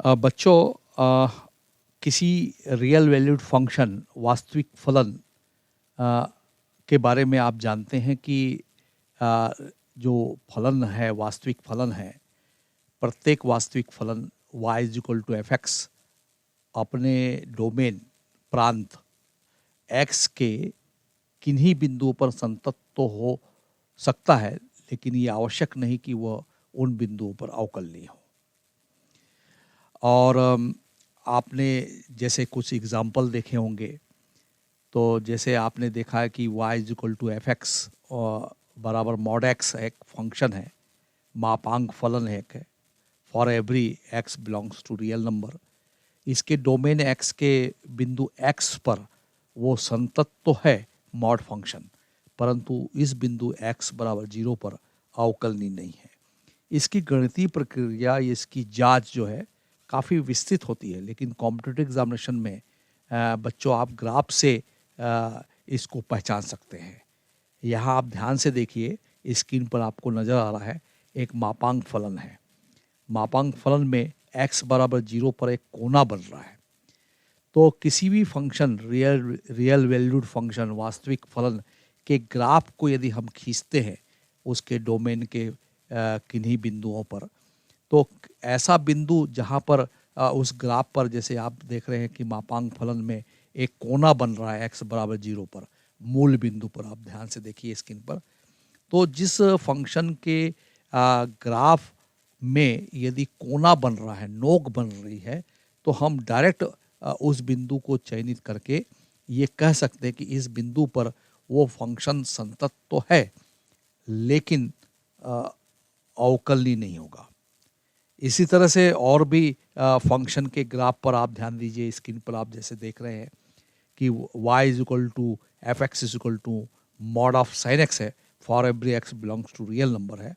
बच्चों, किसी real valued function वास्तविक फलन अ, के बारे में आप जानते हैं कि अ, जो फलन है, वास्तविक फलन है, प्रत्येक वास्तविक फलन y is equal to f x अपने डोमेन प्रांत x के किन्हीं बिंदुओं पर संतत तो हो सकता है, लेकिन ये आवश्यक नहीं कि वह उन बिंदुओं पर अवकलनीय हो। और आपने जैसे कुछ एग्जाम्पल देखे होंगे, तो जैसे आपने देखा है कि y is equal to f x बराबर मॉड एक्स एक फंक्शन है, मापांक फलन है एक है, for every x belongs to real number. इसके डोमेन x के बिंदु x पर वो संतत तो है मॉड फंक्शन, परंतु इस बिंदु x बराबर 0 पर अवकलनीय नहीं है। इसकी गणितीय प्रक्रिया, इसकी जांच जो है काफ़ी विस्तृत होती है, लेकिन कॉम्पिटिटिव एग्जामिनेशन में बच्चों आप ग्राफ से इसको पहचान सकते हैं। यहाँ आप ध्यान से देखिए, स्क्रीन पर आपको नज़र आ रहा है एक मापांक फलन है। मापांक फलन में x बराबर 0 पर एक कोना बन रहा है। तो किसी भी फंक्शन, रियल वैल्यूड फंक्शन वास्तविक फलन के ग्राफ को यदि हम खींचते हैं उसके डोमेन के किन्हीं बिंदुओं पर, तो ऐसा बिंदु जहाँ पर उस ग्राफ पर, जैसे आप देख रहे हैं कि मापांक फलन में एक कोना बन रहा है x बराबर 0 पर, मूल बिंदु पर, आप ध्यान से देखिए स्क्रीन पर। तो जिस फंक्शन के ग्राफ में यदि कोना बन रहा है, नोक बन रही है, तो हम डायरेक्ट उस बिंदु को चयनित करके ये कह सकते हैं कि इस बिंदु पर वो फंक्शन संतत तो है, लेकिन अवकलनीय नहीं होगा। इसी तरह से और भी फंक्शन के ग्राफ पर आप ध्यान दीजिए, स्क्रीन पर आप जैसे देख रहे हैं कि y is equal to f x is equal to mod of sine x है, for every x belongs to real number है।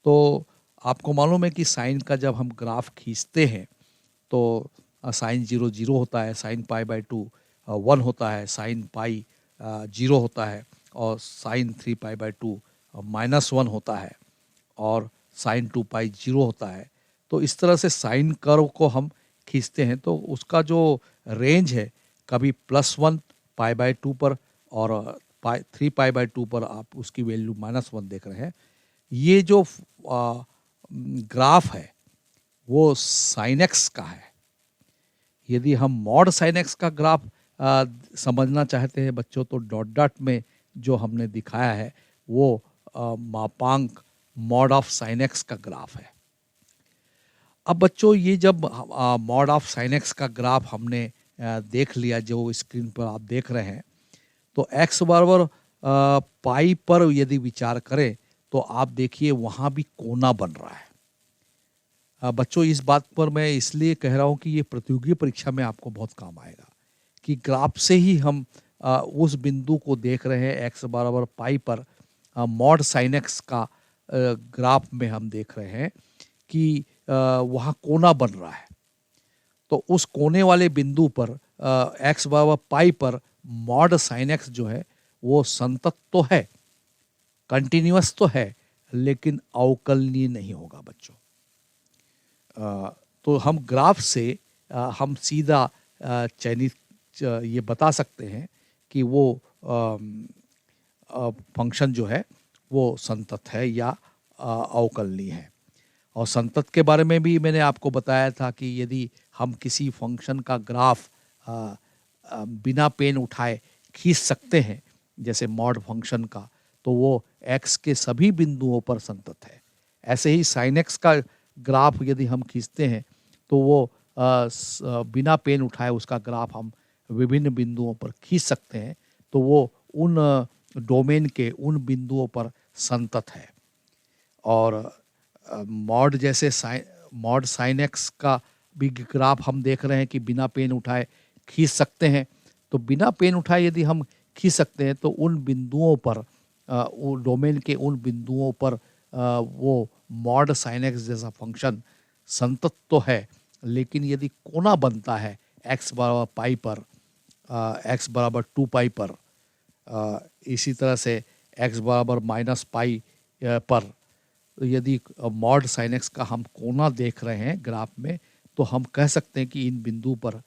तो आपको मालूम है कि साइन का जब हम ग्राफ खींचते हैं तो साइन 0 0 होता है, साइन पाई बाई 2 1 होता है, साइन पाई 0 होता है, और साइन 3 पाई बाई 2 -1 होता है, और साइन 2 पाई 0 होता है। तो इस तरह से साइन कर्व को हम खींचते हैं तो उसका जो रेंज है, कभी +1 पाई बाई 2 पर, और 3 पाई बाई 2 पर आप उसकी वैल्यू -1 देख रहे हैं। ये जो ग्राफ है वो साइन एक्स का है। यदि हम मॉड साइन एक्स का ग्राफ समझना चाहते हैं बच्चों, तो डॉट डॉट में जो हमने दिखाया है वो मापांक मॉड ऑफ साइन एक्स का ग्राफ है। अब बच्चों, ये जब मॉड ऑफ साइन एक्स का ग्राफ हमने देख लिया, जो स्क्रीन पर आप देख रहे हैं, तो x बराबर पाई पर यदि विचार करें तो आप देखिए वहाँ भी कोना बन रहा है। बच्चों, इस बात पर मैं इसलिए कह रहा हूँ कि ये प्रतियोगी परीक्षा में आपको बहुत काम आएगा, कि ग्राफ से ही हम उस बिंदु को देख रहे हैं x बराबर पाई पर, मॉड साइन एक्स का ग्राफ में हम देख रहे हैं कि वहाँ कोना बन रहा है। तो उस कोने वाले बिंदु पर x बराबर पाई पर मॉड साइन एक्स जो है वो संतत तो है, कंटिन्यूअस तो है, लेकिन अवकलनीय नहीं होगा बच्चों। तो हम ग्राफ से हम सीधा चयनित ये बता सकते हैं कि वो फंक्शन जो है वो संतत है या अवकलनीय है। और संतत के बारे में भी मैंने आपको बताया था कि यदि हम किसी फंक्शन का ग्राफ बिना पेन उठाए खींच सकते हैं, जैसे मॉड फंक्शन का, तो वो x के सभी बिंदुओं पर संतत है। ऐसे ही साइन एक्स का ग्राफ यदि हम खींचते हैं तो वो बिना पेन उठाए उसका ग्राफ हम विभिन्न बिंदुओं पर खींच सकते हैं, तो वो उन डोमेन के उन बिंदुओं पर संतत है। और मॉड जैसे मॉड साइन एक्स का भी ग्राफ हम देख रहे हैं कि बिना पेन उठाए खींच सकते हैं। तो बिना पेन उठाए यदि हम खींच सकते हैं तो उन बिंदुओं पर, डोमेन के उन बिंदुओं पर वो मॉड साइन एक्स जैसा फंक्शन संतत तो है, लेकिन यदि कोना बनता है x बराबर पाई पर, x बराबर 2 पाई पर, इसी तरह से x बराबर -पाई पर, यदि मॉड साइन एक्स का हम कोना देख रहे हैं ग्राफ में, तो हम कह सकते हैं कि इन बिंदु पर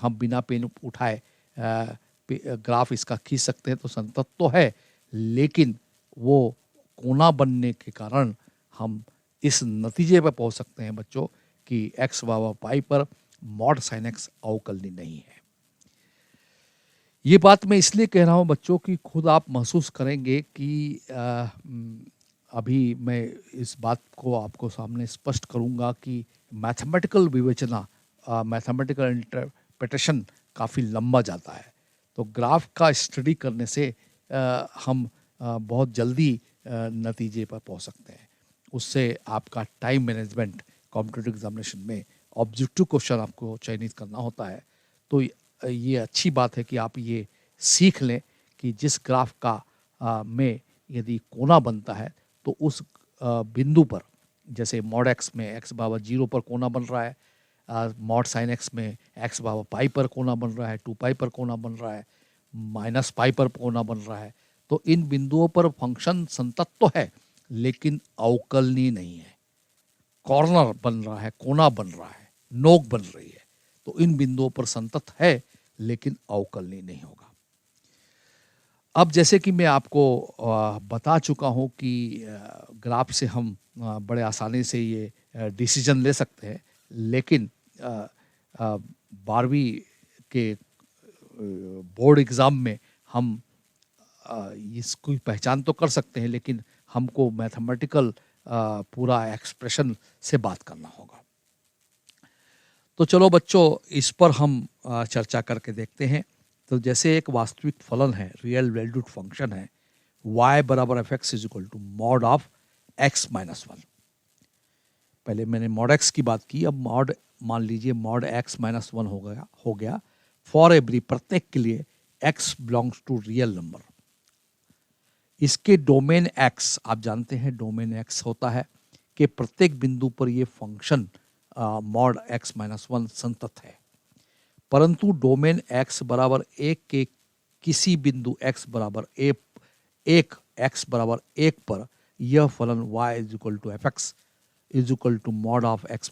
हम बिना पेन उठाए ग्राफ इसका खींच सकते हैं। तो संतत तो है, लेकिन वो कोना बनने के कारण हम इस नतीजे पर पहुंच सकते हैं बच्चों कि x बराबर पाई पर मॉड साइन एक्स अवकलनीय नहीं है। ये बात मैं इसलिए कह रहा हूं बच्चों कि खुद आप महसूस करेंगे कि अभी मैं इस बात को आपको सामने स्पष्ट करूंगा कि मैथमेटिकल विवेचना, मैथमेटिकल इंटरप्रिटेशन काफ़ी लंबा जाता है। तो ग्राफ का स्टडी करने से हम बहुत जल्दी नतीजे पर पहुंच सकते हैं। उससे आपका टाइम मैनेजमेंट कॉम्पिटिटिव एग्जामिनेशन में ऑब्जेक्टिव क्वेश्चन आपको चयनित करना होता है। तो ये अच्छी बात है कि आप ये सीख लें कि जिस ग्राफ का में यदि कोना बनता है तो उस बिंदु पर, जैसे मॉड एक्स में एक्स बराबर 0 पर कोना बन रहा है, मॉड साइन एक्स में एक्स बराबर पाई पर कोना बन रहा है, 2 पाई पर कोना बन रहा है, माइनस पाई पर कोना बन रहा है, तो इन बिंदुओं पर फंक्शन संतत तो है लेकिन अवकलनीय नहीं है। कॉर्नर बन रहा है, कोना बन रहा है, नोक बन रही है, तो इन बिंदुओं पर संतत है लेकिन अवकलनीय नहीं होगा। अब जैसे कि मैं आपको बता चुका हूं कि ग्राफ से हम बड़े आसानी से ये डिसीजन ले सकते हैं, लेकिन 12वीं के बोर्ड एग्ज़ाम में हम इसकी पहचान तो कर सकते हैं, लेकिन हमको मैथमेटिकल पूरा एक्सप्रेशन से बात करना होगा। तो चलो बच्चों, इस पर हम चर्चा करके देखते हैं। तो जैसे एक वास्तविक फलन है, रियल वैल्यूड फंक्शन है, y बराबर f x is equal to mod of x minus 1। पहले मैंने मॉड x की बात की, अब मॉड, मान लीजिए मॉड x माइनस 1 हो गया फॉर एवरी, प्रत्येक के लिए x belongs to real number. इसके डोमेन x, आप जानते हैं डोमेन x होता है कि प्रत्येक बिंदु पर ये फंक्शन मॉड x माइनस 1 संतत है, परंतु डोमेन x बराबर 1 के किसी बिंदु x बराबर 1 x बराबर 1 पर यह फलन y is equal to f x is equal to mod of x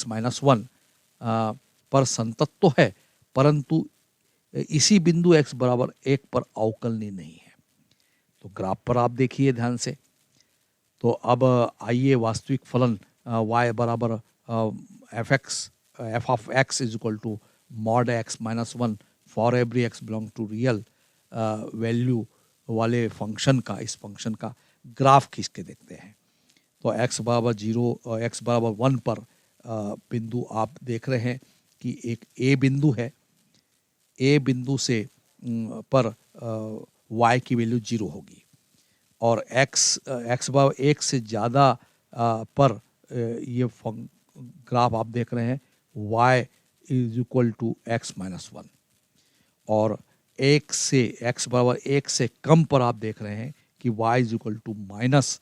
minus 1 पर संतत तो है, परंतु इसी बिंदु x बराबर 1 पर अवकलनीय नहीं है। तो ग्राफ पर आप देखिए ध्यान से। तो अब आइए वास्तविक फलन y बराबर f of x is equal to mod x minus 1 for every x belong to real value वाले फंक्शन का, इस फंक्शन का ग्राफ खींच के देखते हैं। तो x बराबर 0 और x बराबर 1 पर बिंदु आप देख रहे हैं कि एक a बिंदु है। a बिंदु से पर y की वैल्यू 0 होगी, और x बराबर 1 से ज़्यादा पर ये ग्राफ आप देख रहे हैं y is equal to x minus 1, और x बराबर 1 से कम पर आप देख रहे हैं कि y is equal to minus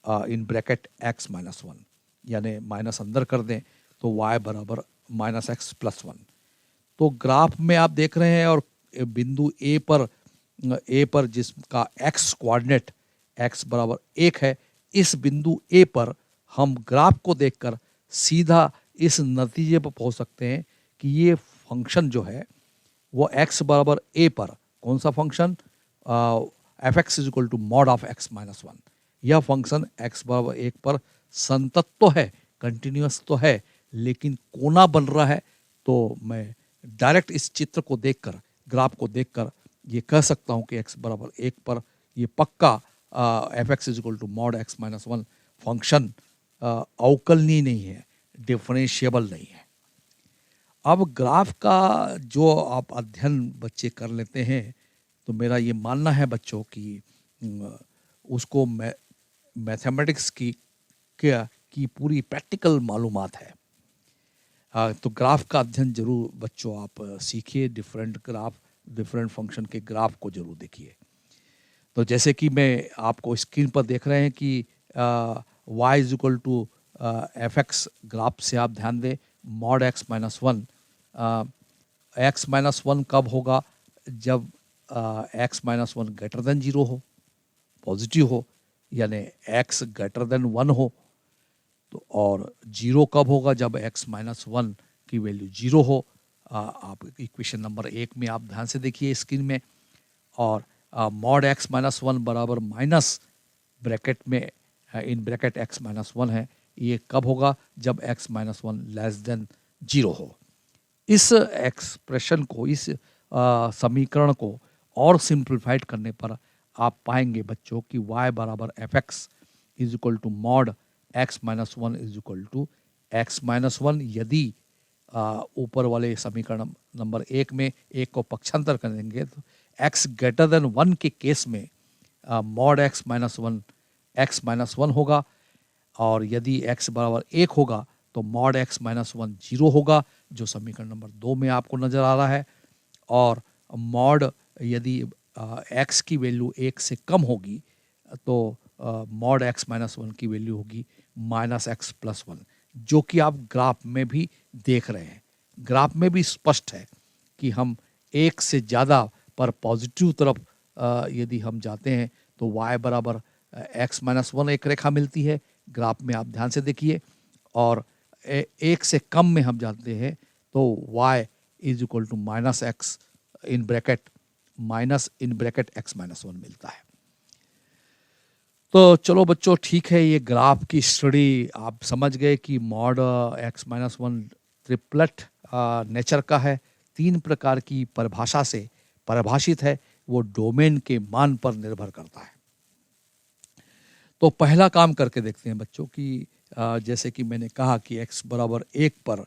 in bracket x minus 1, यानी माइनस अंदर कर दें तो y बराबर माइनस एक्स प्लस 1। तो ग्राफ में आप देख रहे हैं, और बिंदु a पर जिसका x कोऑर्डिनेट x बराबर 1 है, इस बिंदु a पर हम ग्राफ को देखकर सीधा इस नतीजे पर पहुंच सकते हैं कि ये फंक्शन जो है वो x बराबर a पर, कौन सा function, f x is equal to mod of x minus 1, यह फंक्शन x बराबर 1 पर संतत तो है, कंटिन्यूअस तो है, लेकिन कोना बन रहा है। तो मैं डायरेक्ट इस चित्र को देखकर, ग्राफ को देखकर ये कह सकता हूँ कि x बराबर 1 पर ये पक्का f x is equal to mod x minus 1 function अवकलनीय नहीं है, डिफरेंशिएबल नहीं है। अब ग्राफ का जो आप अध्ययन बच्चे कर लेते हैं, तो मेरा ये मानना है बच्चों कि उसको मैथमेटिक्स की पूरी प्रैक्टिकल मालूमात है। तो ग्राफ का अध्ययन जरूर बच्चों आप सीखिए, डिफरेंट फंक्शन के ग्राफ को जरूर देखिए। तो जैसे कि मैं आपको स्क्रीन पर देख रहे हैं कि y is equal to f x, graph से आप ध्यान दें mod x minus 1, x minus 1 कब होगा, जब x माइनस 1 ग्रेटर देन 0 हो, पॉजिटिव हो, यानी x ग्रेटर देन 1 हो, तो और जीरो कब होगा? जब x माइनस वन की वैल्यू जीरो हो। आप इक्वेशन नंबर 1 में आप ध्यान से देखिए स्क्रीन में। और मॉड x माइनस वन बराबर माइनस ब्रैकेट में इन ब्रैकेट x माइनस वन है, ये कब होगा? जब x minus one less than zero हो। इस एक्सप्रेशन को, इस समीकरण को और सिंप्लीफाइड करने पर आप पाएंगे बच्चों कि y बराबर f x is equal to mod x minus one is equal to x minus one. यदि ऊपर वाले समीकरण नंबर 1 में एक को पक्षांतर करेंगे तो x ग्रेटर देन वन के केस में मॉड x माइनस वन होगा, और यदि x बराबर 1 होगा तो mod x minus one zero होगा, जो समीकरण नंबर 2 में आपको नजर आ रहा है। और मॉड यदि x की वैल्यू 1 से कम होगी तो मॉड x माइनस वन की वैल्यू होगी माइनस एक्स प्लस वन, जो कि आप ग्राफ में भी देख रहे हैं। ग्राफ में भी स्पष्ट है कि हम 1 से ज़्यादा पर पॉजिटिव तरफ यदि हम जाते हैं तो y बराबर x माइनस वन एक रेखा मिलती है, ग्राफ में आप ध्यान से देखिए। और 1 से कम में हम जाते हैं तो y is equal to minus x in bracket x minus one मिलता है। तो चलो बच्चों, ठीक है, ये ग्राफ की स्टडी आप समझ गए कि mod x minus one triplet nature का है, 3 प्रकार की परिभाषा से परिभाषित है, वो डोमेन के मान पर निर्भर करता है। तो पहला काम करके देखते हैं बच्चों कि जैसे कि मैंने कहा कि x बराबर 1 पर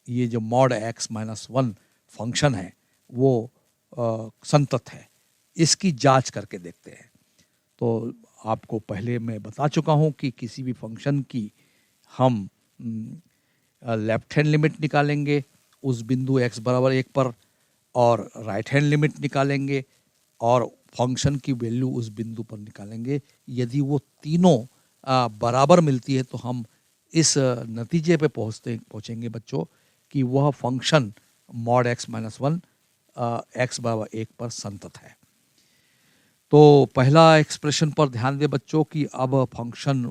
ये जो mod x minus one function है वो संतत है, इसकी जांच करके देखते हैं। तो आपको पहले मैं बता चुका हूं कि किसी भी फंक्शन की हम लेफ्ट हैंड लिमिट निकालेंगे उस बिंदु x बराबर 1 पर, और राइट हैंड लिमिट निकालेंगे और फंक्शन की वैल्यू उस बिंदु पर निकालेंगे। यदि वो तीनों बराबर मिलती है तो हम इस नतीजे पे पहुंचेंगे बच्चों कि वह function mod x minus one x बराबर 1 पर संतत है। तो पहला एक्सप्रेशन पर ध्यान दें बच्चों कि अब function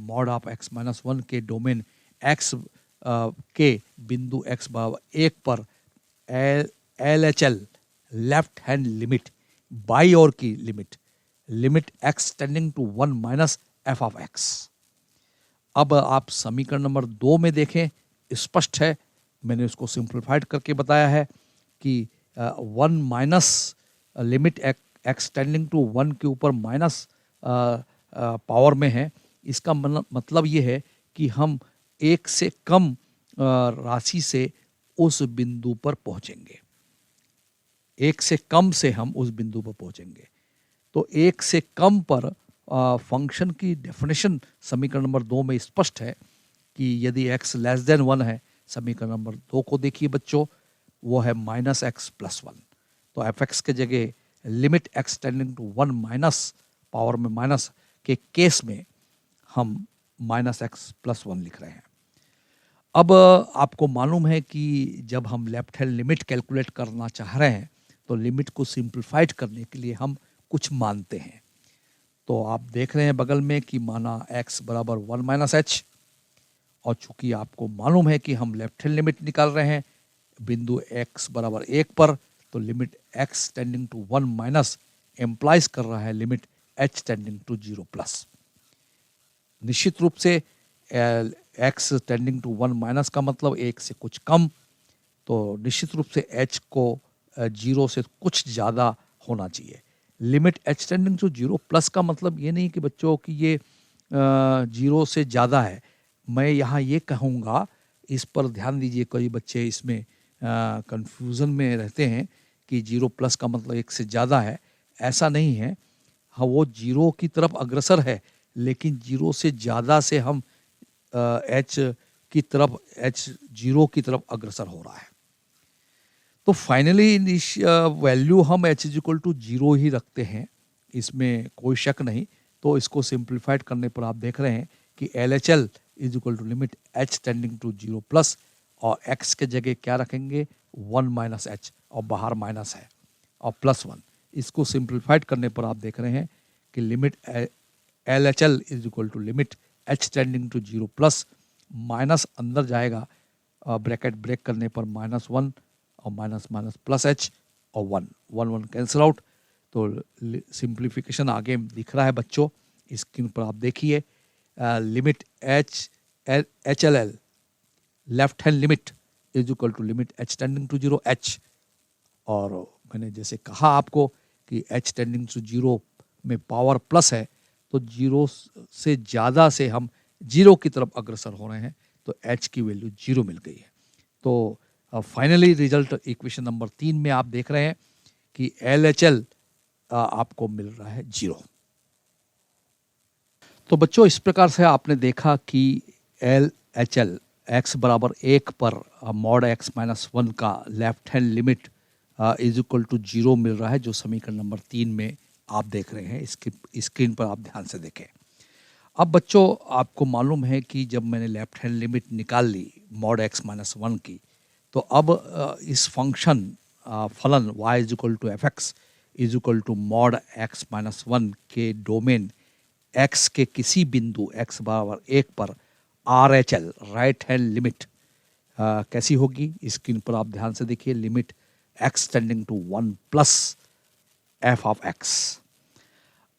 mod of x minus one के डोमेन x के बिंदु x बराबर 1 पर LHL लेफ्ट हैंड लिमिट, बाई ओर की limit x tending to 1 minus f of x। अब आप समीकरण नंबर 2 में देखें, स्पष्ट है, मैंने उसको सिंप्लीफाइड करके बताया है कि 1 minus limit x tending to 1 के ऊपर माइनस पावर में है। इसका मतलब ये है कि हम 1 से कम राशि से उस बिंदु पर पहुंचेंगे, 1 से कम से हम उस बिंदु पर पहुंचेंगे। तो 1 से कम पर फंक्शन की डेफिनेशन समीकरण नंबर 2 में स्पष्ट है कि यदि x लेस देन 1 है, समीकरण नंबर 2 को देखिए बच्चों, वो है माइनस एक्स प्लस वन। तो एफ एक्स के जगह limit x tending to 1 minus power में माइनस के केस में हम माइनस एक्स प्लस वन लिख रहे हैं। अब आपको मालूम है कि जब हम लेफ्ट हैंड लिमिट कैलकुलेट करना चाह रहे हैं तो लिमिट को सिंप्लीफाइड करने के लिए हम कुछ मानते हैं। तो आप देख रहे हैं बगल में कि माना x बराबर 1 माइनस एच, और चूंकि आपको मालूम है कि हम लेफ्ट हैंड लिमिट निकाल रहे हैं बिंदु x बराबर 1 पर, तो limit x tending to 1 minus implies कर रहा है limit h tending to 0 plus. निश्चित रूप से x टेंडिंग टू 1 माइनस का मतलब 1 से कुछ कम, तो निश्चित रूप से h को 0 से कुछ ज़्यादा होना चाहिए। Limit h tending to 0 plus का मतलब ये नहीं कि बच्चों कि ये 0 से ज़्यादा है। मैं यहाँ ये कहूँगा, इस पर ध्यान दीजिए, कई बच्चे इसमें कंफ्यूजन में रहते हैं कि 0 प्लस का मतलब 1 से ज़्यादा है। ऐसा नहीं है, हाँ वो 0 की तरफ अग्रसर है, लेकिन 0 से ज़्यादा से हम h की तरफ h 0 की तरफ अग्रसर हो रहा है। तो फाइनली वैल्यू हम h इज इक्वल टू 0 ही रखते हैं, इसमें कोई शक नहीं। तो इसको सिंप्लीफाइड करने पर आप देख रहे हैं कि LHL is equal to limit h tending to 0 plus, और x के जगह क्या रखेंगे 1 माइनस h, और बाहर माइनस है और प्लस 1। इसको सिंप्लीफाइड करने पर आप देख रहे हैं कि limit LHL is equal to limit h tending to zero plus, minus अंदर जाएगा, ब्रैकेट ब्रेक करने पर -1 और माइनस माइनस प्लस एच और 1 1 1 कैंसिल आउट। तो सिंप्लीफिकेशन आगे दिख रहा है बच्चों, स्क्रीन पर आप देखिए। Limit h L L left hand limit is equal to limit h tending to zero h. और मैंने जैसे कहा आपको कि एच टेंडिंग टू जीरो में पावर प्लस है, तो जीरो से ज़्यादा से हम जीरो की तरफ अग्रसर हो रहे हैं, तो एच की वैल्यू जीरो मिल गई है। तो फाइनली रिजल्ट इक्वेशन नंबर 3 में आप देख रहे हैं कि LHL आपको मिल रहा है जीरो। तो बच्चों इस प्रकार से आपने देखा कि LHL x बराबर 1 पर मॉड x माइनस 1 का left hand limit is equal to zero मिल रहा है, जो समीकरण नंबर 3 में आप देख रहे हैं। इसकी स्क्रीन पर आप ध्यान से देखें। अब बच्चों आपको मालूम है कि जब मैंने लेफ्ट हैंड लिमिट निकाल ली मॉड x माइनस 1 की, तो अब इस फंक्शन फलन y is equal to f x is equal to mod x minus 1 के डोमेन x के किसी बिंदु x बराबर 1 पर RHL राइट हैंड लिमिट कैसी होगी, स्क्रीन पर आप ध्यान से देखिए। Limit x tending to 1 plus f of x।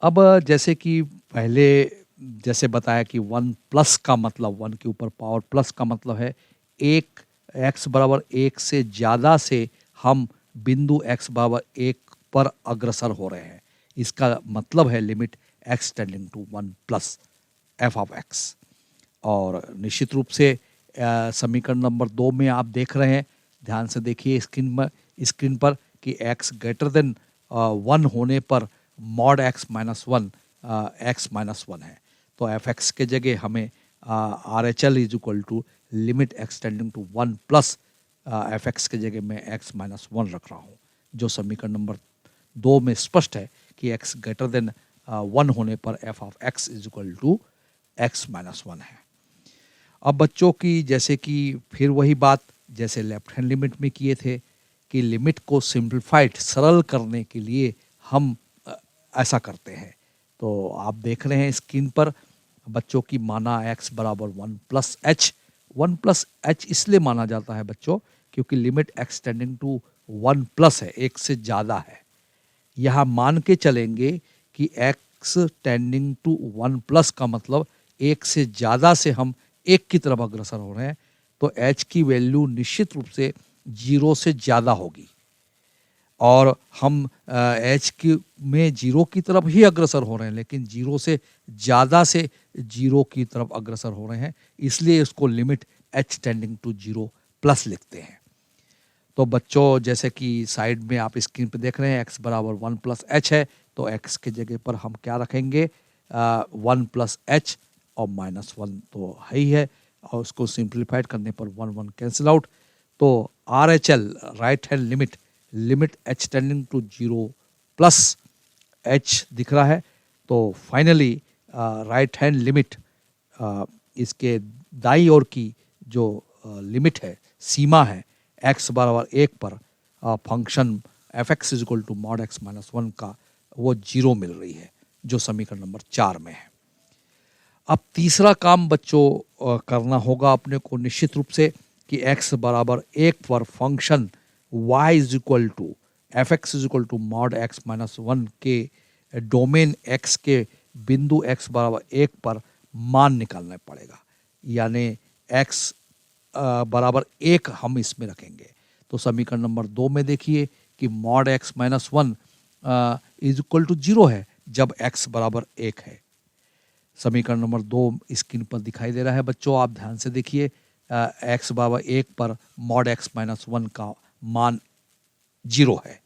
अब जैसे कि पहले जैसे बताया कि 1 प्लस का मतलब 1 के ऊपर पावर प्लस का मतलब है एक x बराबर 1 से ज़्यादा से हम बिंदु x बराबर 1 पर अग्रसर हो रहे हैं। इसका मतलब है limit x tending to 1 plus f of x। और निश्चित रूप से समीकरण नंबर 2 में आप देख रहे हैं, ध्यान से देखिए स्क्रीन पर कि x ग्रेटर देन 1 होने पर mod x minus 1 x minus 1 है। तो एफ एक्स के जगह हमें R H L is equal to limit x tending to 1 plus f x के जगह मैं x माइनस 1 रख रहा हूँ, जो समीकरण नंबर 2 में स्पष्ट है कि x ग्रेटर देन 1 होने पर f of x is equal to x minus 1 है। अब बच्चों की जैसे कि फिर वही बात जैसे लेफ्ट हैंड लिमिट में किए थे कि लिमिट को सिंप्लीफाइड सरल करने के लिए हम ऐसा करते हैं। तो आप देख रहे हैं स्क्रीन पर बच्चों की माना x बराबर 1 प्लस एच। 1 प्लस एच इसलिए माना जाता है बच्चों क्योंकि limit x tending to 1 plus है, एक से ज़्यादा है। यहाँ मान के चलेंगे कि x टेंडिंग टू 1 प्लस का मतलब एक से ज़्यादा से हम एक की तरफ अग्रसर हो रहे हैं, तो h की वैल्यू निश्चित रूप से जीरो से ज़्यादा होगी। और हम एच की में जीरो की तरफ ही अग्रसर हो रहे हैं, लेकिन जीरो से ज़्यादा से जीरो की तरफ अग्रसर हो रहे हैं, इसलिए इसको limit h tending to zero plus लिखते हैं। तो बच्चों जैसे कि साइड में आप स्क्रीन पे देख रहे हैं x बराबर 1 प्लस एच है, तो x के जगह पर हम क्या रखेंगे 1 प्लस एच और माइनस 1 तो है ही है, और उसको सिंप्लीफाइड करने पर 1 1 कैंसिल आउट। तो R H L right hand limit h tending to zero plus h दिख रहा है। तो फाइनली राइट हैंड लिमिट इसके दाई ओर की जो लिमिट है, सीमा है x बराबर 1 पर function f x is equal to mod x minus 1 का, वो जीरो मिल रही है, जो समीकरण नंबर 4 में है। अब तीसरा काम बच्चों करना होगा अपने को निश्चित रूप से कि x बराबर 1 पर function y is equal to f x is equal to mod x minus 1 के डोमेन x के बिंदु x बराबर 1 पर मान निकालना पड़ेगा, यानी x बराबर 1 हम इसमें रखेंगे। तो समीकरण नंबर 2 में देखिए कि mod x minus 1 is equal to zero है जब x बराबर 1 है। समीकरण नंबर 2 स्क्रीन पर दिखाई दे रहा है बच्चों, आप ध्यान से देखिए। x बराबर 1 पर मॉड x माइनस 1 का मान जीरो है,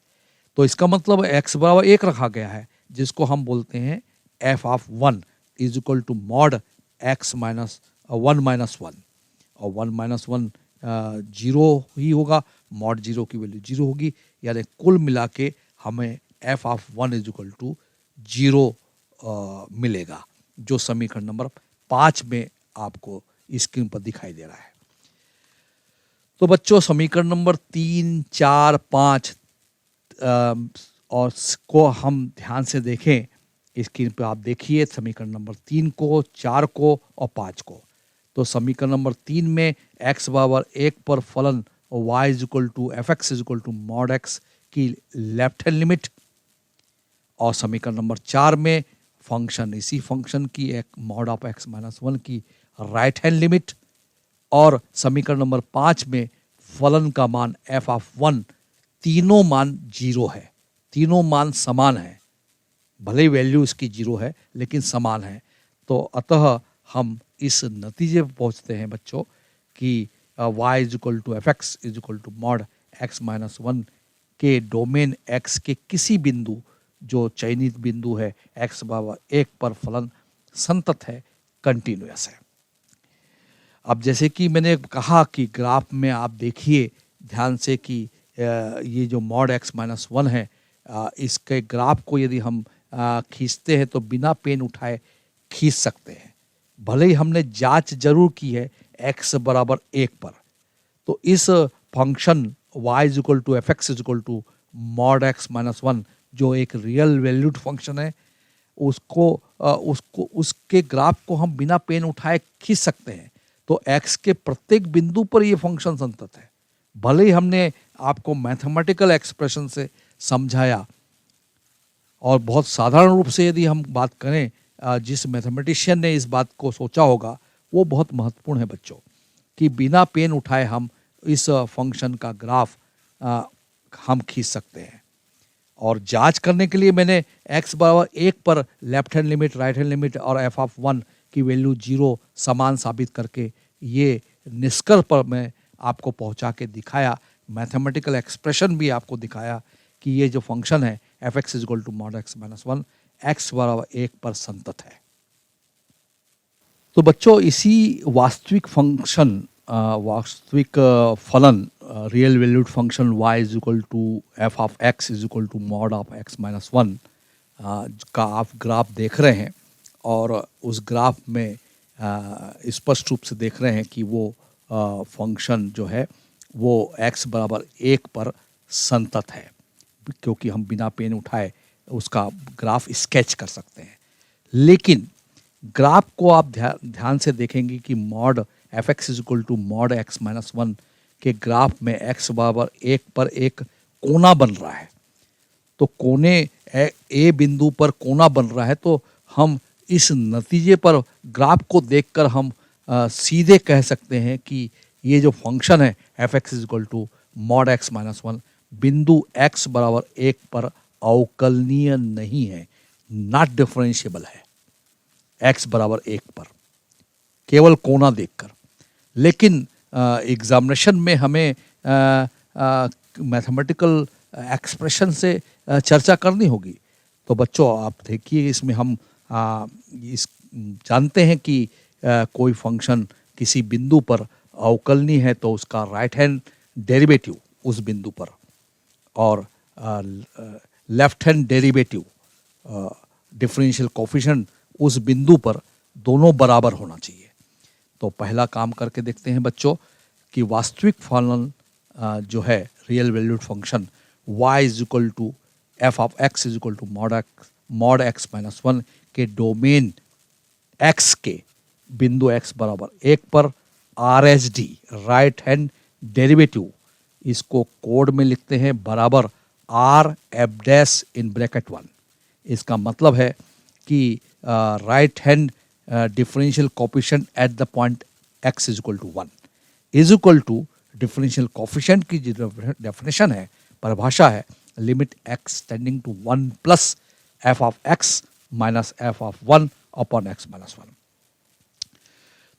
तो इसका मतलब x बराबर 1 रखा गया है, जिसको हम बोलते हैं f of 1 is equal to mod x minus 1 minus 1, और 1 माइनस 1 जीरो ही होगा, मॉड जीरो की वैल्यू जीरो होगी, यानी कुल मिला के हमें f of 1 is equal to zero मिलेगा, जो समीकरण नंबर 5 में आपको स्क्रीन पर दिखाई दे रहा है। तो बच्चों समीकरण नंबर 3, 4, 5 और को हम ध्यान से देखें, स्क्रीन पे आप देखिए समीकरण नंबर 3 को, 4 को और 5 को। तो समीकरण नंबर 3 में x बराबर 1 पर फलन y is equal to f x is equal to mod x की लेफ्ट हैंड लिमिट, और समीकरण नंबर 4 में फंक्शन, इसी फंक्शन की एक मॉड ऑफ x माइनस 1 की राइट हैंड लिमिट, और समीकरण नंबर 5 में फलन का मान f ऑफ 1, तीनों मान 0 है, तीनों मान समान है, भले ही वैल्यू इसकी 0 है लेकिन समान है। तो अतः हम इस नतीजे पर पहुंचते हैं बच्चों कि y is equal to f x is equal to mod x minus 1 के डोमेन x के किसी बिंदु, जो चयनित बिंदु है x बराबर 1 पर फलन संतत है, कंटिन्यूअस है। अब जैसे कि मैंने कहा कि ग्राफ में आप देखिए ध्यान से कि ये जो मॉड x माइनस 1 है, इसके ग्राफ को यदि हम खींचते हैं तो बिना पेन उठाए खींच सकते हैं, भले ही हमने जांच जरूर की है x बराबर 1 पर। तो इस function y is equal to f x is equal to mod x minus 1 जो एक रियल वैल्यूड फंक्शन है, उसके ग्राफ को हम बिना पेन उठाए खींच सकते हैं। तो x के प्रत्येक बिंदु पर ये फंक्शन संतत है, भले ही हमने आपको मैथमेटिकल एक्सप्रेशन से समझाया, और बहुत साधारण रूप से यदि हम बात करें, जिस मैथमेटिशियन ने इस बात को सोचा होगा वो बहुत महत्वपूर्ण है बच्चों, कि बिना पेन उठाए हम इस फंक्शन का ग्राफ हम खींच सकते हैं। और जांच करने के लिए मैंने x बराबर 1 पर left hand limit, right hand limit और f ऑफ 1 की वैल्यू 0 समान साबित करके ये निष्कर्ष पर मैं आपको पहुंचा के दिखाया, मैथमेटिकल एक्सप्रेशन भी आपको दिखाया कि ये जो फंक्शन है f x is equal to mod x minus 1 x बराबर 1 पर संतत है। तो बच्चों इसी वास्तविक फंक्शन, वास्तविक फलन, real valued function y is equal to f of x is equal to mod of x minus 1 का आप ग्राफ देख रहे हैं, और उस ग्राफ में स्पष्ट रूप से देख रहे हैं कि वो फंक्शन जो है वो x बराबर 1 पर संतत है, क्योंकि हम बिना पेन उठाए उसका ग्राफ स्केच कर सकते हैं। लेकिन ग्राफ को आप ध्यान से देखेंगे कि mod f x is equal to mod x minus 1 के ग्राफ में x बराबर 1 पर एक कोना बन रहा है। तो कोने ए बिंदु पर कोना बन रहा है, तो हम इस नतीजे पर ग्राफ को देखकर हम सीधे कह सकते हैं कि ये जो फंक्शन है f x is equal to mod x minus 1 बिंदु x बराबर 1 पर अवकलनीय नहीं है, नॉट डिफरेंशिएबल है x बराबर 1 पर, केवल कोना देखकर। लेकिन एग्जामिनेशन में हमें मैथमेटिकल एक्सप्रेशन से चर्चा करनी होगी। तो बच्चों आप देखिए, इसमें हम इस जानते हैं कि कोई फंक्शन किसी बिंदु पर अवकलनीय है तो उसका राइट हैंड डेरिवेटिव उस बिंदु पर और left hand derivative, differential coefficient उस बिंदु पर दोनों बराबर होना चाहिए। तो पहला काम करके देखते हैं बच्चों कि वास्तविक फलन जो है real valued function y is equal to f of x is equal to mod x minus 1 के डोमेन x के बिंदु x बराबर 1 पर RHD, राइट हैंड डेरिवेटिव, इसको कोड में लिखते हैं बराबर r f dash in bracket 1। इसका मतलब है कि right hand differential coefficient at the point x is equal to 1 is equal to differential coefficient की जो डेफिनेशन है, परिभाषा है, limit x tending to 1 plus f of x minus f of 1 upon x minus 1।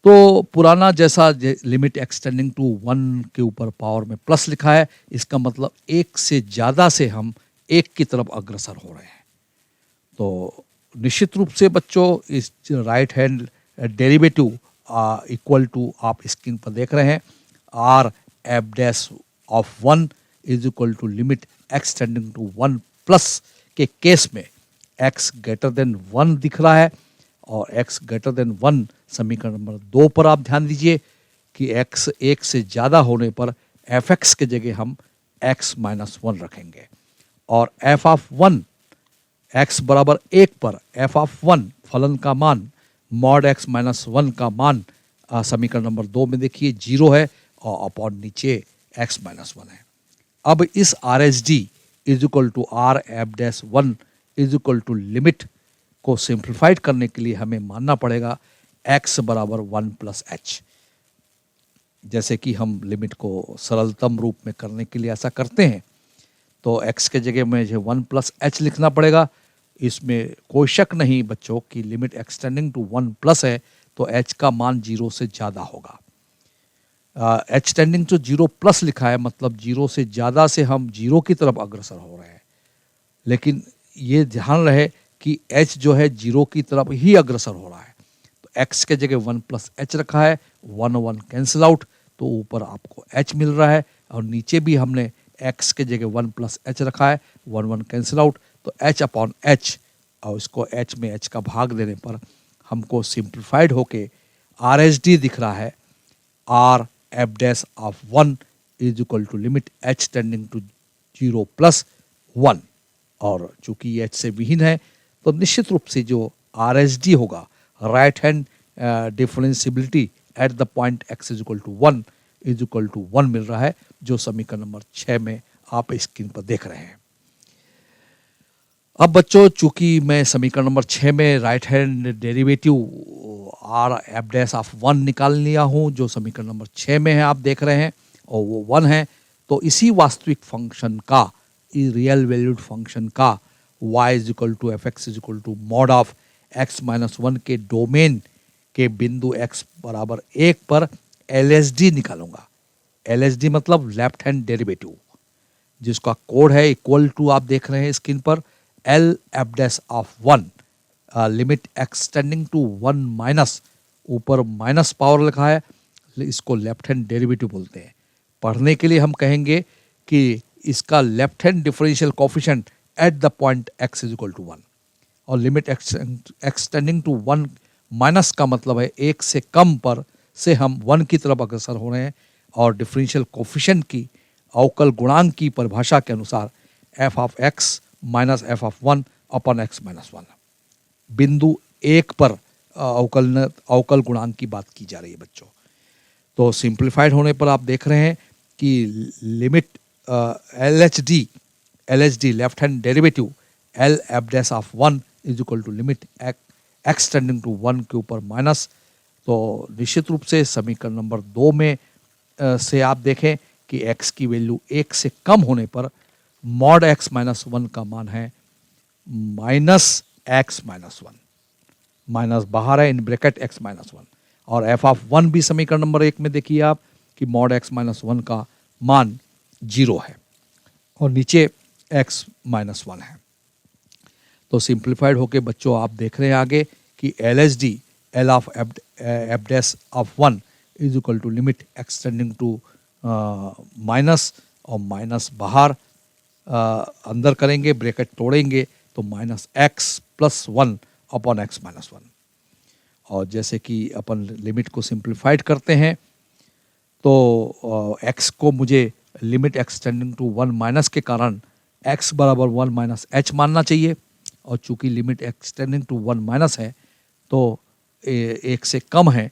तो पुराना जैसा limit x tending to 1 के ऊपर पावर में प्लस लिखा है, इसका मतलब एक से ज़्यादा से हम एक की तरफ अग्रसर हो रहे हैं। तो निश्चित रूप से बच्चों इस right hand derivative equal to आप स्क्रीन पर देख रहे हैं r f dash of 1 is equal to limit x tending to 1 plus के केस में x ग्रेटर देन 1 दिख रहा है, और x ग्रेटर देन 1 समीकरण नंबर 2 पर आप ध्यान दीजिए कि x 1 से ज़्यादा होने पर fx के जगह हम x माइनस 1 रखेंगे, और f ऑफ 1 x बराबर 1 पर f ऑफ 1 फलन का मान मॉड x माइनस 1 का मान समीकरण नंबर 2 में देखिए 0 है और अपॉन नीचे x माइनस 1 है। अब इस R H D is equal to R F dash 1 is equal to limit को सिंप्लीफाइड करने के लिए हमें मानना पड़ेगा x बराबर 1 प्लस एच। जैसे कि हम लिमिट को सरलतम रूप में करने के लिए ऐसा करते हैं, तो x के जगह में जो 1 प्लस एच लिखना पड़ेगा। इसमें कोई शक नहीं बच्चों की लिमिट एक्सटेंडिंग टू 1 प्लस है तो h का मान 0 से ज़्यादा होगा। h टेंडिंग टू 0 प्लस लिखा है, मतलब 0 से ज़्यादा से हम 0 की तरफ अग्रसर हो रहे हैं। लेकिन ये ध्यान रहे कि h जो है 0 की तरफ ही अग्रसर हो रहा है। तो x के जगह 1 प्लस एच रखा है, 1 1 कैंसिल आउट, तो ऊपर आपको h मिल रहा है और नीचे भी हमने x के जगह 1 प्लस एच रखा है, 1 1 कैंसिल आउट, तो h अपॉन एच और इसको h में h का भाग देने पर हमको सिंप्लीफाइड होके आर एच डी दिख रहा है R F dash of 1 is equal to limit h tending to 0 plus 1। और चूंकि ये h से विहीन है तो निश्चित रूप से जो आर एच डी होगा right hand differentiability at the point x is equal to 1 is equal to 1 मिल रहा है, जो समीकरण नंबर 6 में आप स्क्रीन पर देख रहे हैं। अब बच्चों चूंकि मैं समीकरण नंबर 6 में right hand derivative are F dash of 1 निकाल लिया हूँ, जो समीकरण नंबर 6 में है आप देख रहे हैं, और वो 1 है, तो इसी वास्तविक फंक्शन का, इस रियल वैल्यूड फंक्शन का y is equal to f x is equal to mod of x minus 1 के डोमेन के बिंदु x बराबर 1 पर एल एच डी निकालूंगा। एल एच डी मतलब लेफ्ट हैंड डेरिवेटिव, जिसका कोड है इक्वल टू, आप देख रहे हैं स्क्रीन पर, L F dash of 1 limit x tending to 1 minus, ऊपर माइनस पावर लिखा है, इसको लेफ्ट हैंड डेरिवेटिव बोलते हैं। पढ़ने के लिए हम कहेंगे कि इसका left hand differential coefficient at the point x is equal to 1, और लिमिट एक्सटेंडिंग टू 1 माइनस का मतलब है 1 से कम पर से हम 1 की तरफ अग्रसर हो रहे हैं, और डिफरेंशियल कोफिशिएंट की अवकल गुणांक की परिभाषा के अनुसार f of x minus f of 1 upon x minus 1, बिंदु 1 पर अवकल गुणांक की बात की जा रही है बच्चों। तो सिंप्लीफाइड होने पर आप देख रहे हैं कि limit L H D left hand derivative L F dash of 1 is equal to limit x tending to 1 के ऊपर माइनस। तो निश्चित रूप से समीकरण नंबर 2 में से आप देखें कि x की वैल्यू 1 से कम होने पर मॉड x माइनस 1 का मान है माइनस x माइनस 1, माइनस बाहर है इन ब्रैकेट x माइनस 1, और f ऑफ 1 भी समीकरण नंबर 1 में देखिए आप कि मॉड x माइनस 1 का मान 0 है और नीचे x माइनस 1 है। तो सिंप्लीफाइड होके बच्चों आप देख रहे हैं आगे कि L H D L of F dash of 1 is equal to limit x tending to minus, और माइनस बाहर अंदर करेंगे, ब्रैकेट तोड़ेंगे तो minus x plus 1 upon x minus 1। और जैसे कि अपन लिमिट को सिंप्लीफाइड करते हैं तो x को मुझे लिमिट एक्सटेंडिंग टू 1 माइनस के कारण x बराबर 1 माइनस एच मानना चाहिए, और चूंकि लिमिट एक्सटेंडिंग टू 1 माइनस है तो 1 से कम है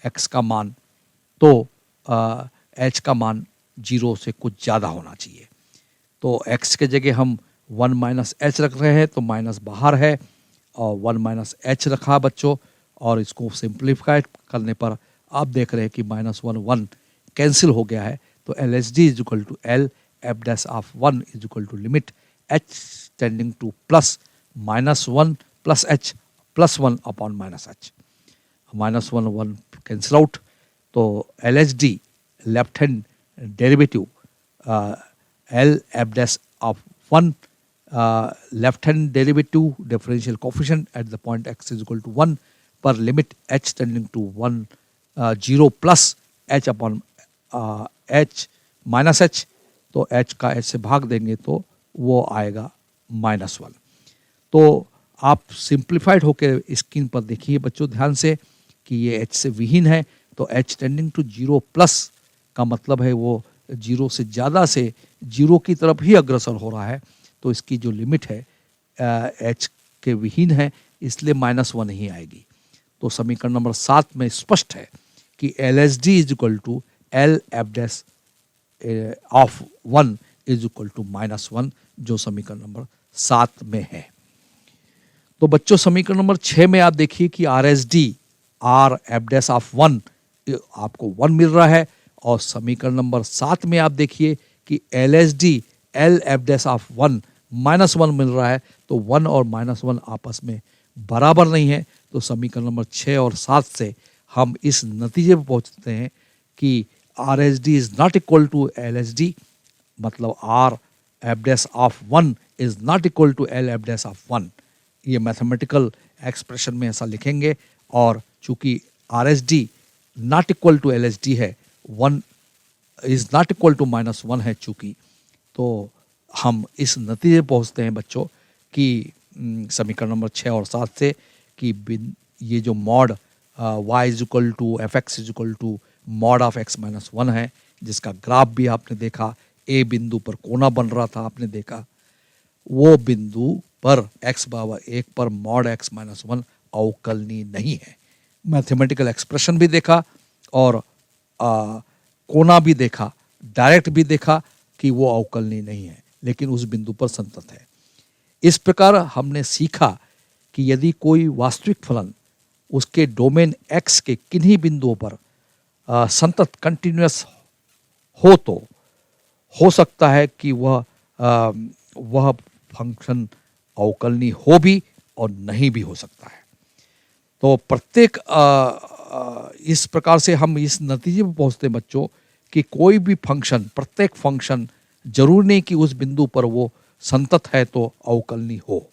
x का मान, तो h का मान 0 से कुछ ज़्यादा होना चाहिए। तो x के जगह हम 1 माइनस एच रख रहे हैं, तो माइनस बाहर है और 1 माइनस एच रखा बच्चों, और इसको सिंप्लीफाइड करने पर आप देख रहे हैं कि माइनस 1 1 कैंसिल हो गया है। तो L H D is equal to L F dash of 1 is equal to limit h tending to plus minus 1 plus h plus 1 upon minus h, minus 1 1 cancel out. तो L H D left hand derivative L F dash of 1 left hand derivative differential coefficient at the point x is equal to 1 पर limit h tending to 1 0 plus h upon h minus h, तो h का h से भाग देंगे तो वो आएगा minus 1। तो आप सिंप्लीफाइड होकर स्क्रीन पर देखिए बच्चों ध्यान से कि ये h से विहीन है, तो h टेंडिंग टू 0 प्लस का मतलब है वो 0 से ज़्यादा से 0 की तरफ ही अग्रसर हो रहा है। तो इसकी जो लिमिट है एच के विहीन है, इसलिए -1 ही आएगी। तो समीकरण नंबर 7 में स्पष्ट है कि LHD is equal to L F dash of 1 is equal to -1, जो समीकरण नंबर 7 में है। तो बच्चों समीकरण नंबर 6 में आप देखिए कि RSD R F dash of 1 आपको 1 मिल रहा है, और समीकरण नंबर 7 में आप देखिए कि LHD L F dash of 1 -1 मिल रहा है। तो 1 और -1 आपस में बराबर नहीं है। तो समीकरण नंबर 6 और 7 से हम इस नतीजे पर पहुंचते हैं कि RSD is not equal to LSD, मतलब R F dash of 1 is not equal to L F dash of 1। ये मैथमेटिकल एक्सप्रेशन में ऐसा लिखेंगे, और चूंकि RSD not equal to LSD है, 1 इज नॉट इक्वल टू -1 है चूंकि, तो हम इस नतीजे पर पहुंचते हैं बच्चों कि समीकरण नंबर 6 और 7 से कि ये जो mod y is equal to f x is equal to mod of x -1 है, जिसका ग्राफ भी आपने देखा, ए बिंदु पर कोना बन रहा था, आपने देखा वो बिंदु पर x बराबर 1 पर मॉड x -1 अवकलनीय नहीं है। मैथमेटिकल एक्सप्रेशन भी देखा और कोना भी देखा, डायरेक्ट भी देखा कि वो अवकलनीय नहीं है, लेकिन उस बिंदु पर संतत है। इस प्रकार हमने सीखा कि यदि कोई वास्तविक फलन उसके डोमेन x के किन्हीं बिंदुओं पर संतत कंटिन्यूअस हो, तो हो सकता है कि वह फंक्शन अवकलनीय हो भी और नहीं भी हो सकता है। तो प्रत्येक इस प्रकार से हम इस नतीजे पर पहुंचते हैं बच्चों कि कोई भी फंक्शन, प्रत्येक फंक्शन जरूर नहीं कि उस बिंदु पर वो संतत है तो अवकलनीय हो।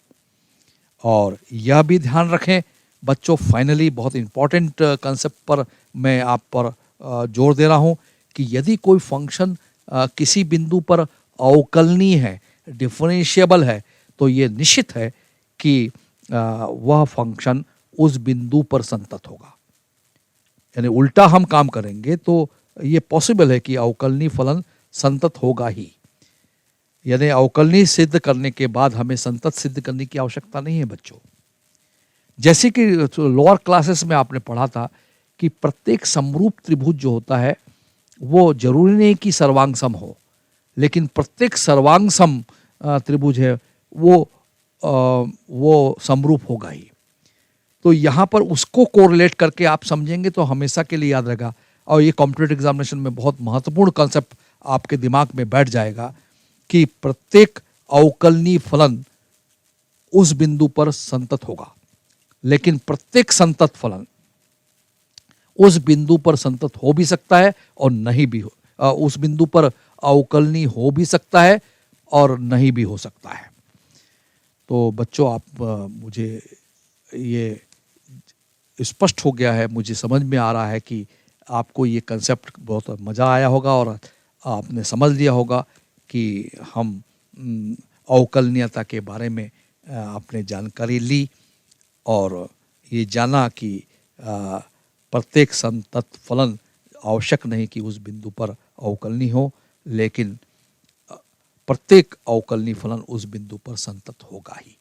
और यह भी ध्यान रखें बच्चों, फाइनली बहुत इंपॉर्टेंट कंसेप्ट पर मैं आप पर जोर दे रहा हूं कि यदि कोई फंक्शन किसी बिंदु पर अवकलनीय है, डिफरेंशिएबल है, तो ये निश्चित है कि वह फंक्शन उस बिंदु पर संतत होगा। यानी उल्टा हम काम करेंगे तो ये पॉसिबल है कि अवकलनीय फलन संतत होगा ही। यानी अवकलनीय सिद्ध करने के बाद हमें संतत सिद्ध करने की आवश्यकता नहीं है बच्चों। जैसे कि लोअर क्लासेस में आपने पढ़ा था कि प्रत्येक समरूप त्रिभुज जो होता है वो जरूरी नहीं कि सर्वांग सम हो, लेकिन प्रत्येक सर्वांग सम त्रिभुज है वो समरूप होगा ही। तो यहाँ पर उसको कोरिलेट करके आप समझेंगे तो हमेशा के लिए याद रहेगा, और ये कॉम्पिटिटिव एग्जामिनेशन में बहुत महत्वपूर्ण कंसेप्ट आपके दिमाग में बैठ जाएगा कि प्रत्येक अवकलनीय फलन उस बिंदु पर संतत होगा, लेकिन प्रत्येक संतत फलन उस बिंदु पर संतत हो भी सकता है और नहीं भी हो, उस बिंदु पर अवकलनीय हो भी सकता है और नहीं भी हो सकता है। तो बच्चों आप मुझे ये स्पष्ट हो गया है, मुझे समझ में आ रहा है कि आपको ये कंसेप्ट बहुत मज़ा आया होगा और आपने समझ लिया होगा कि हम अवकलनीयता के बारे में आपने जानकारी ली और ये जाना कि प्रत्येक संतत फलन आवश्यक नहीं कि उस बिंदु पर अवकलनीय हो, लेकिन प्रत्येक अवकलनीय फलन उस बिंदु पर संतत होगा ही।